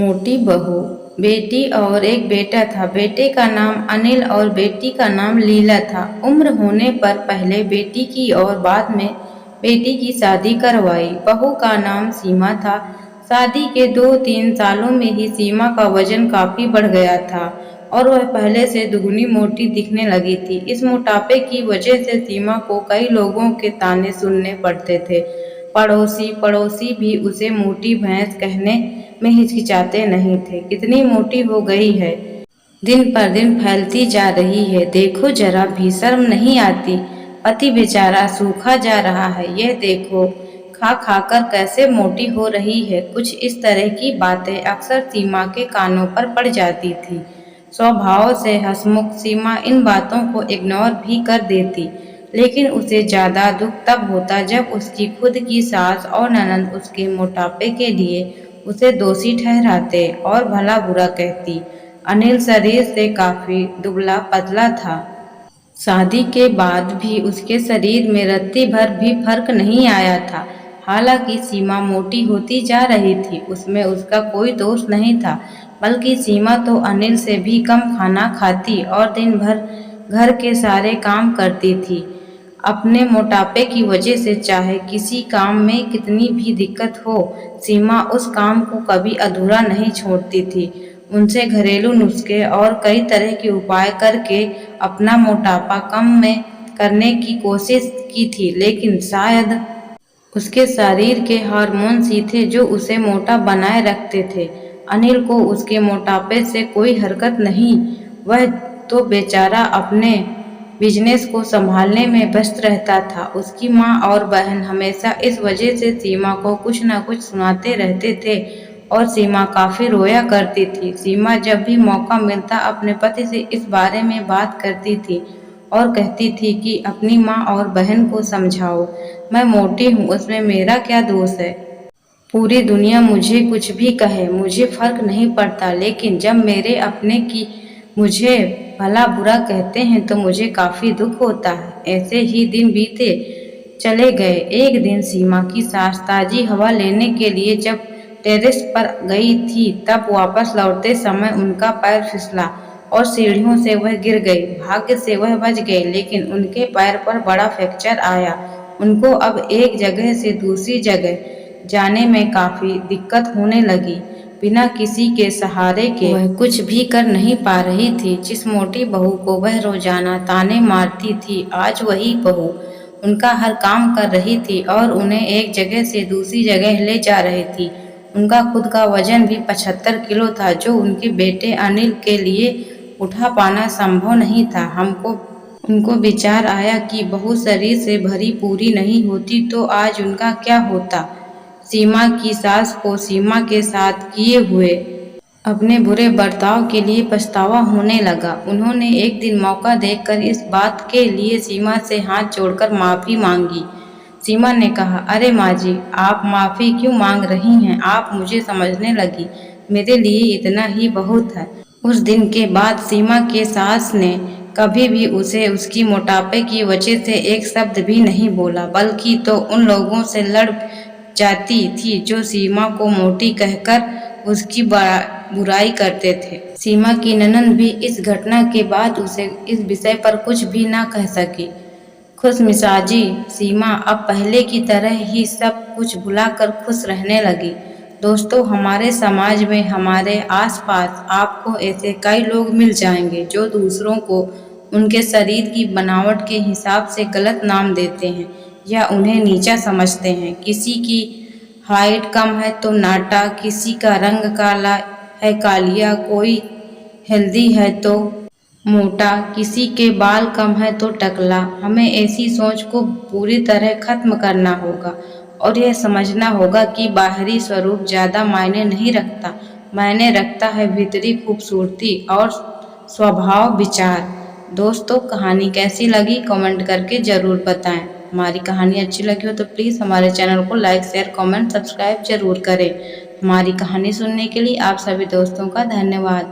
मोटी बहू। बेटी और एक बेटा था। बेटे का नाम अनिल और बेटी का नाम लीला था। उम्र होने पर पहले बेटी की और बाद में बेटी की शादी करवाई। बहू का नाम सीमा था। शादी के 2-3 सालों में ही सीमा का वजन काफी बढ़ गया था और वह पहले से दुगनी मोटी दिखने लगी थी। इस मोटापे की वजह से सीमा को कई लोगों के ताने सुनने पड़ते थे। पड़ोसी भी उसे मोटी भैंस कहने में हिचकिचाते नहीं थे। कितनी मोटी हो गई है, दिन पर दिन फैलती जा रही है, देखो जरा भी शर्म नहीं आती। पति बेचारा सूखा जा रहा है, यह देखो खा खा कर कैसे मोटी हो रही है। कुछ इस तरह की बातें अक्सर सीमा के कानों पर पड़ जाती थी। स्वभाव से हंसमुख सीमा इन बातों को इग्नोर भी कर देती, लेकिन उसे ज्यादा दुख तब होता जब उसकी खुद की सास और ननद उसके मोटापे के लिए उसे दोषी ठहराते और भला बुरा कहती। अनिल शरीर से काफी दुबला पतला था। शादी के बाद भी उसके शरीर में रत्ती भर भी फर्क नहीं आया था। हालांकि सीमा मोटी होती जा रही थी, उसमें उसका कोई दोष नहीं था, बल्कि सीमा तो अनिल से भी कम खाना खाती और दिन भर घर के सारे काम करती थी। अपने मोटापे की वजह से चाहे किसी काम में कितनी भी दिक्कत हो, सीमा उस काम को कभी अधूरा नहीं छोड़ती थी। उनसे घरेलू नुस्खे और कई तरह के उपाय करके अपना मोटापा कम में करने की कोशिश की थी, लेकिन शायद उसके शरीर के हार्मोन्स ही थे जो उसे मोटा बनाए रखते थे। अनिल को उसके मोटापे से कोई हरकत नहीं, वह तो बेचारा अपने बिजनेस को संभालने में व्यस्त रहता था। उसकी माँ और बहन हमेशा इस वजह से सीमा को कुछ न कुछ सुनाते रहते थे और सीमा काफी रोया करती थी। सीमा जब भी मौका मिलता अपने पति से इस बारे में बात करती थी और कहती थी कि अपनी माँ और बहन को समझाओ, मैं मोटी हूँ, उसमें मेरा क्या दोष है। पूरी दुनिया मुझे कुछ भी कहे, मुझे फर्क नहीं पड़ता, लेकिन जब मेरे अपने की मुझे भला बुरा कहते हैं तो मुझे काफी दुख होता है। ऐसे ही दिन बीते चले गए। एक दिन सीमा की सास ताजी हवा लेने के लिए जब टेरेस पर गई थी, तब वापस लौटते समय उनका पैर फिसला और सीढ़ियों से वह गिर गई। भाग्य से वह बच गई, लेकिन उनके पैर पर बड़ा फ्रैक्चर आया। उनको अब एक जगह से दूसरी जगह जाने में काफी दिक्कत होने लगी। बिना किसी के सहारे के वह कुछ भी कर नहीं पा रही थी। जिस मोटी बहू को वह रोजाना ताने मारती थी, आज वही बहू उनका हर काम कर रही थी और उन्हें एक जगह से दूसरी जगह ले जा रही थी। उनका खुद का वजन भी 75 किलो था, जो उनके बेटे अनिल के लिए उठा पाना संभव नहीं था। उनको विचार आया कि बहू शरीर से भरी पूरी नहीं होती तो आज उनका क्या होता। सीमा की सास को सीमा के साथ किए हुए अपने बुरे बर्ताव के लिए पछतावा होने लगा। उन्होंने एक दिन मौका देखकर इस बात के लिए सीमा से हाथ जोड़कर माफी मांगी। सीमा ने कहा, अरे माँ जी, आप माफी क्यों मांग रही हैं? आप मुझे समझने लगी, मेरे लिए इतना ही बहुत है। उस दिन के बाद सीमा के सास ने कभी भी उसे उसकी मोटापे की वजह से एक शब्द भी नहीं बोला, बल्कि तो उन लोगों से लड़ जाती थी जो सीमा को मोटी कहकर उसकी बुराई करते थे। सीमा की ननद भी इस घटना के बाद उसे इस विषय पर कुछ भी न कह सकी। खुशमिजाजी सीमा अब पहले की तरह ही सब कुछ भुलाकर खुश रहने लगी। दोस्तों, हमारे समाज में, हमारे आसपास आपको ऐसे कई लोग मिल जाएंगे जो दूसरों को उनके शरीर की बनावट के हिसाब से गलत नाम देते हैं या उन्हें नीचा समझते हैं। किसी की हाइट कम है तो नाटा, किसी का रंग काला है कालिया, कोई हेल्दी है तो मोटा, किसी के बाल कम है तो टकला। हमें ऐसी सोच को पूरी तरह खत्म करना होगा और यह समझना होगा कि बाहरी स्वरूप ज्यादा मायने नहीं रखता, मायने रखता है भीतरी खूबसूरती और स्वभाव विचार। दोस्तों, कहानी कैसी लगी कमेंट करके जरूर बताएं। हमारी कहानी अच्छी लगी हो तो प्लीज़ हमारे चैनल को लाइक, शेयर, कमेंट, सब्सक्राइब जरूर करें। हमारी कहानी सुनने के लिए आप सभी दोस्तों का धन्यवाद।